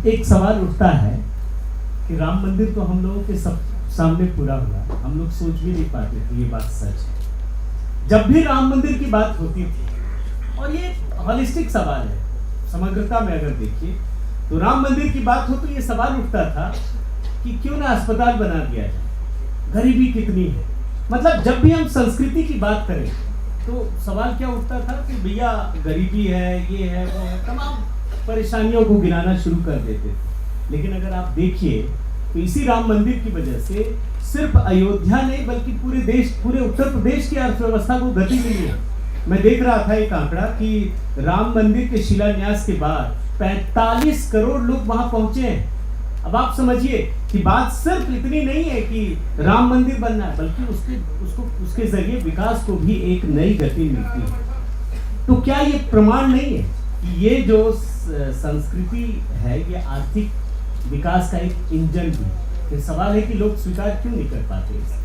एक सवाल उठता है कि राम मंदिर तो हम लोगों के सब सामने पूरा हुआ, हम लोग सोच भी नहीं पाते थे, ये बात सच है। जब भी राम मंदिर की बात होती थी, और ये हॉलिस्टिक सवाल है, समग्रता में अगर देखिए तो राम मंदिर की बात हो तो ये सवाल उठता था कि क्यों ना अस्पताल बना दिया जाए, गरीबी कितनी है। मतलब जब भी हम संस्कृति की बात करें तो सवाल क्या उठता था कि भैया गरीबी है, ये है, वो है, तमाम परेशानियों को गिनाना शुरू कर देते थे। लेकिन अगर आप देखिए तो इसी राम मंदिर की वजह से सिर्फ अयोध्या नहीं बल्कि पूरे देश, पूरे उत्तर प्रदेश की अर्थव्यवस्था को गति मिली है। मैं देख रहा था एक आंकड़ा कि राम मंदिर के शिलान्यास के बाद 45 करोड़ लोग वहां पहुंचे हैं। अब आप समझिए कि बात सिर्फ इतनी नहीं है कि राम मंदिर बनना है, बल्कि उसके जरिए विकास को भी एक नई गति मिलती है। तो क्या ये प्रमाण नहीं है कि ये जो संस्कृति है ये आर्थिक विकास का एक इंजन भी है? फिर सवाल है कि लोग स्वीकार क्यों नहीं कर पाते इसे?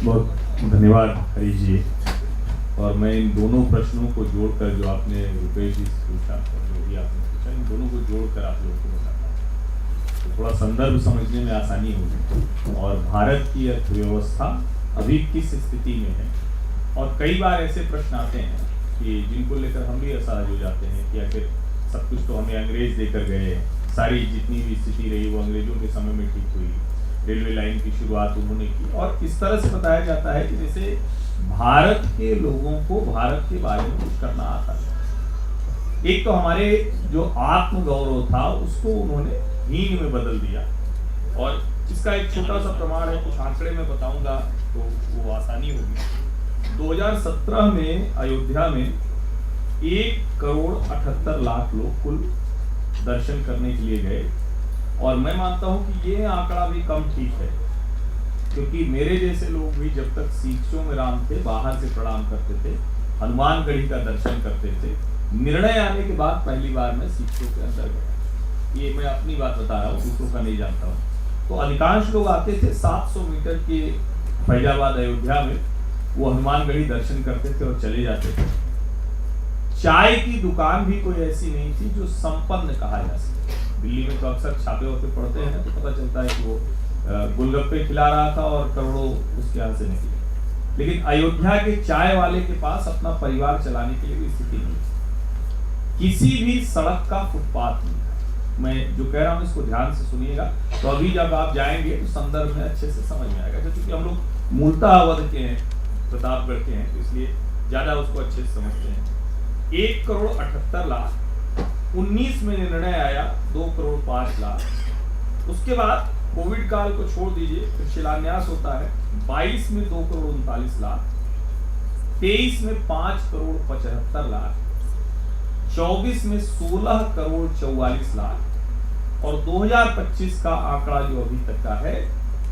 बहुत धन्यवाद हरीश जी। और मैं इन दोनों प्रश्नों को जोड़कर, जो आपने रुपेश जी से पूछा और जो भी आपने पूछा, इन दोनों को जोड़कर आप लोगों को बताता हूँ तो थोड़ा संदर्भ समझने में आसानी होगी। और भारत की अर्थव्यवस्था अभी किस स्थिति में है, और कई बार ऐसे प्रश्न आते हैं कि जिनको लेकर हम भी असहज हो जाते हैं कि आखिर सब कुछ तो हमें अंग्रेज देकर गए, सारी जितनी भी स्थिति रही वो अंग्रेजों के समय में ठीक हुई, रेलवे लाइन की शुरुआत उन्होंने की। और इस तरह से बताया जाता है कि जैसे भारत के लोगों को भारत के बारे में कुछ करना आता है। एक तो हमारे जो आत्मगौरव था उसको उन्होंने हीन में बदल दिया। और इसका एक छोटा सा प्रमाण है, कुछ आंकड़े में बताऊंगा तो वो आसानी होगी। 2017 में अयोध्या में 1,78,00,000 लोग कुल दर्शन करने के लिए गए। और मैं मानता हूं कि ये आंकड़ा भी कम ठीक है, क्योंकि मेरे जैसे लोग भी जब तक सीखचों में राम थे बाहर से प्रणाम करते थे, हनुमानगढ़ी का दर्शन करते थे। निर्णय आने के बाद पहली बार मैं सीखचों के अंदर गया। ये मैं अपनी बात बता रहा हूँ, दूसरों का नहीं जानता हूँ। तो अधिकांश लोग आते थे 700 मीटर के फैजाबाद अयोध्या में, वो हनुमानगढ़ी दर्शन करते थे और चले जाते थे। चाय की दुकान भी कोई ऐसी नहीं थी जो संपन्न कहा जा सके। दिल्ली में तो अक्सर छापे होते पढ़ते हैं तो पता चलता है कि वो गोलगप्पे खिला रहा था और करोड़ों उसके यहाँ से निकले। लेकिन अयोध्या के चाय वाले के पास अपना परिवार चलाने के लिए भी स्थिति नहीं थी। किसी भी सड़क का फुटपाथ नहीं था। मैं जो कह रहा हूँ इसको ध्यान से सुनिएगा, तो अभी जब आप जाएंगे तो संदर्भ में अच्छे से समझ में आएगा। क्योंकि हम लोग मूलतः अवध के हैं, प्रतापगढ़ के हैं, तो इसलिए ज्यादा उसको अच्छे से समझते हैं। 1,78,00,000, 19 में निर्णय आया 2,05,00,000। उसके बाद कोविड काल को छोड़ दीजिए, फिर शिलान्यास होता है 22 में 2,39,00,000, 23 में 5,75,00,000, 24 में 16,44,00,000 और 2025 का आंकड़ा जो अभी तक का है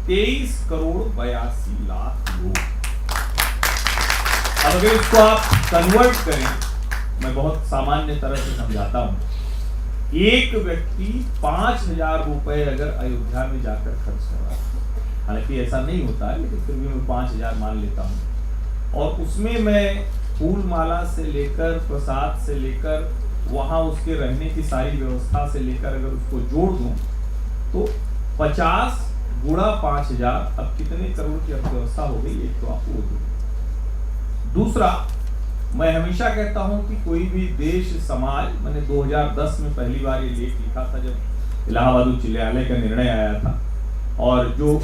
23,82,00,000 लोग। अब अगर इसको आप कन्वर्ट करें, मैं बहुत सामान्य तरह से समझाता हूं। एक व्यक्ति 5,000 रुपए अगर अयोध्या में जाकर खर्च कर रहा है, हालांकि ऐसा नहीं होता है लेकिन फिर भी मैं 5,000 मान लेता हूं, और उसमें मैं फूल माला से लेकर, प्रसाद से लेकर, वहां उसके रहने की सारी व्यवस्था से लेकर अगर उसको जोड़ दूं तो 50 गुणा 5,000, अब कितने करोड़ की अर्थव्यवस्था हो गई, एक तो आपको वो दूं। दूसरा, मैं हमेशा कहता हूं कि कोई भी देश, समाज, मैंने 2010 में पहली बार ये लेख लिखा था जब इलाहाबाद उच्च न्यायालय का निर्णय आया था। और जो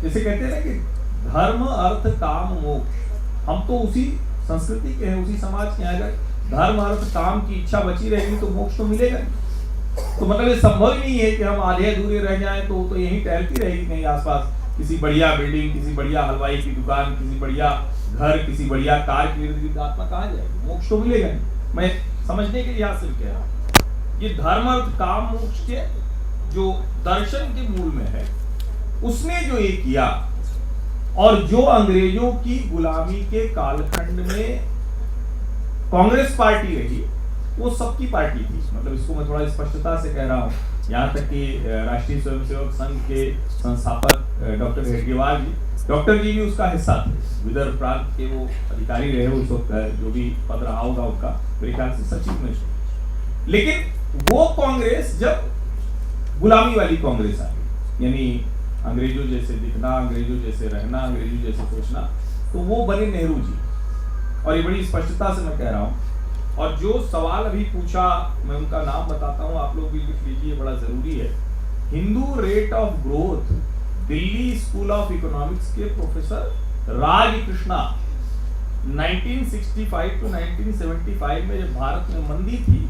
जैसे कहते हैं ना कि धर्म अर्थ काम मोक्ष, हम तो उसी संस्कृति के हैं, उसी समाज के हैं। अगर धर्म अर्थ काम की इच्छा बची रहेगी तो मोक्ष तो मिलेगा नहीं। तो मतलब ये संभव ही नहीं है कि हम आधे अधूरे रह जाएं तो यहीं टहलती रहेगी कहीं आसपास, किसी बढ़िया बिल्डिंग, किसी बढ़िया हलवाई की दुकान, किसी बढ़िया घर, किसी बढ़िया कार की आत्मा कहाँ जाएगी? मोक्ष तो मिलेगा नहीं। मैं समझने के लिहाज से कह रहा हूँ, ये धर्म अर्थ काम मोक्ष के जो दर्शन के मूल में है, उसने जो ये किया, और जो अंग्रेजों की गुलामी के कालखंड में कांग्रेस पार्टी रही, वो सबकी पार्टी थी। मतलब इसको मैं थोड़ा स्पष्टता से कह रहा हूँ, यहाँ तक कि राष्ट्रीय स्वयंसेवक संघ के संस्थापक डॉक्टर हेडगेवार जी, डॉक्टर जी भी उसका हिस्सा थे। विदर्भ प्रांत के वो अधिकारी रहे उस वक्त, जो भी पद रहा होगा उनका, मेरे ख्याल से सचिव में थे। लेकिन वो कांग्रेस जब गुलामी वाली कांग्रेस आ गई, यानी अंग्रेजों जैसे दिखना, अंग्रेजों जैसे रहना, अंग्रेजों जैसे सोचना, तो वो बने नेहरू जी। और ये बड़ी स्पष्टता से मैं कह रहा हूं। और जो सवाल अभी पूछा, मैं उनका नाम बताता हूं, आप लोग भी लिख लीजिए, बड़ा जरूरी है। Hindu rate of growth, Delhi school of economics के प्रोफेसर राज कृष्णा 1965 टू 1975 में जब भारत में मंदी थी,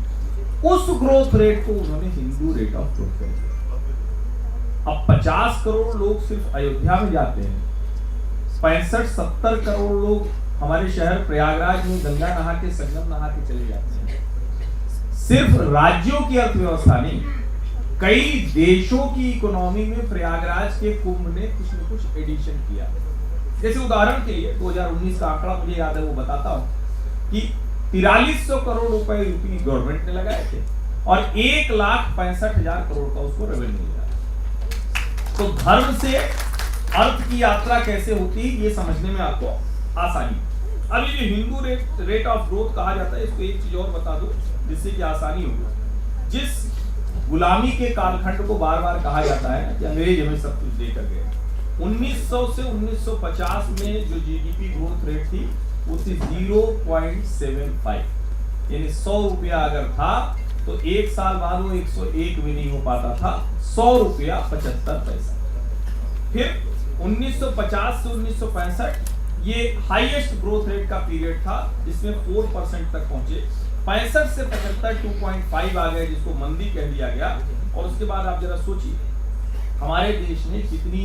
उस ग्रोथ रेट को उन्होंने हिंदू रेट ऑफ ग्रोथ कर दिया। अब 50 करोड़ लोग सिर्फ अयोध्या में जाते हैं, 65-70 करोड़ लोग हमारे शहर प्रयागराज में गंगा नहा के, संगम नहा के चले जाते हैं। सिर्फ राज्यों की अर्थव्यवस्था नहीं, कई देशों की इकोनॉमी में प्रयागराज के कुंभ ने कुछ न कुछ एडिशन किया। जैसे उदाहरण के लिए 2019 का आंकड़ा मुझे याद है, वो बताता हूं कि 4300 करोड़ रुपए यूपी गवर्नमेंट ने लगाए थे और 1,65,000 करोड़ का उसको रेवेन्यू मिला। तो धर्म से अर्थ की यात्रा कैसे होती है, ये समझने में आपको आसानी। अब ये जो हिंदू रेट ऑफ ग्रोथ कहा जाता है, इसको एक चीज और बता दो जिससे कि आसानी होगी। जिस गुलामी के कालखंड को बार बार कहा जाता है कि अंग्रेज हमें सब कुछ देकर गए, 1900 से 1950 में जो जीडीपी ग्रोथ रेट थी वो थी 0.75, यानी 100 रुपया अगर था तो एक साल बाद वो 101 भी नहीं हो पाता था, 100 रुपया 75 पैसा। फिर 1950 से 1965 ये हाईएस्ट ग्रोथ रेट का पीरियड था, जिसमें 4% तक पहुंचे। 65 से 75 2.5 आ गए, जिसको मंदी कह दिया गया। और उसके बाद आप जरा सोचिए, हमारे देश ने कितनी,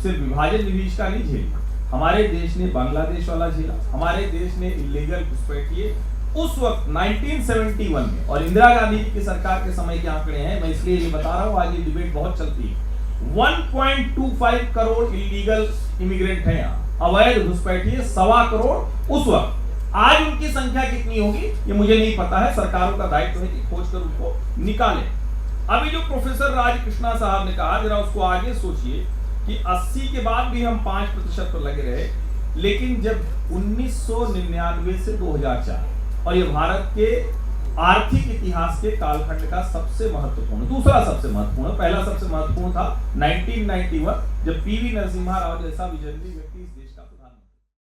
सिर्फ विभाजन विभीषिका नहीं झेली, हमारे देश ने बांग्लादेश वाला झेला, हमारे देश ने इलीगल घुसपैठिए उस वक्त 1971 में। और इंदिरा गांधी की सरकार के समय के आंकड़े हैं, मैं इसलिए ये बता रहा हूं, आज ये डिबेट बहुत चलती है। 1.25 करोड़ इलीगल इमिग्रेंट है यहाँ, अवैध घुसपैठिए 1.25 करोड़ उस वक्त। आज उनकी संख्या कितनी होगी ये मुझे नहीं पता है, सरकारों का दायित्व है कि खोज कर उनको निकालें। अभी जो प्रोफेसर राज कृष्णा साहब ने कहा, जरा उसको आगे सोचिए कि 80 के बाद भी हम 5% पर लगे रहे, लेकिन जब 1999 से 2004, और ये भारत के आर्थिक इतिहास के कालखंड का सबसे महत्वपूर्ण, दूसरा सबसे महत्वपूर्ण, पहला सबसे महत्वपूर्ण था 1991 जब पीवी नरसिम्हा राव जैसा विजनरी व्यक्ति